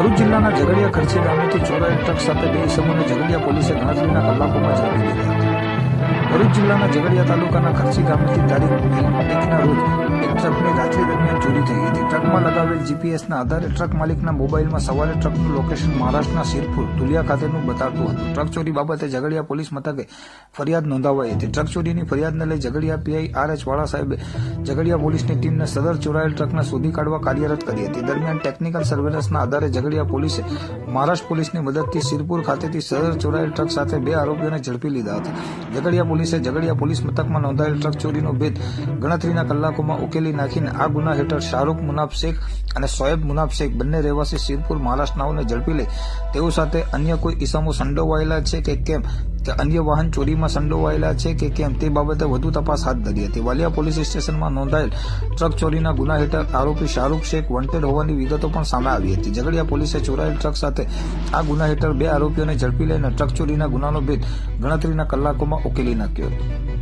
ભરૂચ જિલ્લાના ઝઘડિયા ખર્ચી ગામેથી ચોરાયેલ ટ્રક સાથે બે ઇસમોને ઝઘડિયા પોલીસે ગણતરીના કલાકોમાં ઝડપી લીધા હતા। ભરૂચ જિલ્લાના ઝઘડિયા તાલુકાના ખર્ચી ગામેથી તારીખ 1ના રોજ એક ટ્રકની રાત્રિ દરમિયાન ચોરી થઈ હતી। ટ્રકમાં લગાવેલ જીપીએસના આધારે ટ્રક માલિકના મોબાઈલમાં સવારે ટ્રકનું લોકેશન મહારાષ્ટ્રના સિરપુર તુલિયા ખાતેનું બતાવતું હતું। ટ્રક ચોરી બાબતે ઝઘડિયા પોલીસ મથકે ફરિયાદ નોંધાવાઈ હતી। ટ્રક ચોરીની ફરિયાદને લઈ ઝઘડિયા પીઆઈ આર.એચ. વાળા સાહેબે ઝઘડિયા પોલીસની ટીમને સદર ચોરાયેલ ટ્રકને શોધી કાઢવા કાર્યરત કરી હતી। દરમિયાન ટેકનિકલ સર્વેલન્સના આધારે ઝઘડિયા પોલીસે મહારાષ્ટ્ર પોલીસની મદદથી સિરપુર ખાતેથી સદર ચોરાયેલ ટ્રક સાથે બે આરોપીઓને ઝડપી લીધા હતા। ઝઘડિયા પોલીસે ઝઘડિયા પોલીસ મથકમાં નોંધાયેલ ટ્રક ચોરીનો ભેદ ગણતરીના કલાકોમાં ઉકેલી નાખીને આ ગુના હેઠળ શાહરૂખ મુનાફ શેખ અને શોએબ મુનાફ શેખ બંને રહેવાસી સિરપુર મહારાષ્ટ્રનાઓને ઝડપી લઈ તેઓ સાથે અન્ય કોઈ ઇસમો સંડોવાયેલા છે કે કેમ કે અન્ય વાહન ચોરીમાં સંડોવાયેલા છે કે કેમ તે બાબતે વધુ તપાસ હાથ ધરી હતી। વાલિયા પોલીસ સ્ટેશનમાં નોંધાયેલ ટ્રક ચોરીના ગુના હેઠળ આરોપી શાહરૂખ શેખ વોન્ટેડ હોવાની વિગતો પણ સામે આવી હતી। ઝઘડિયા પોલીસે ચોરાયેલ ટ્રક સાથે આ ગુના હેઠળ બે આરોપીઓને ઝડપી લઈને ટ્રક ચોરીના ગુનાનો ભેદ ગણતરીના કલાકોમાં ઉકેલી નાખ્યો હતો।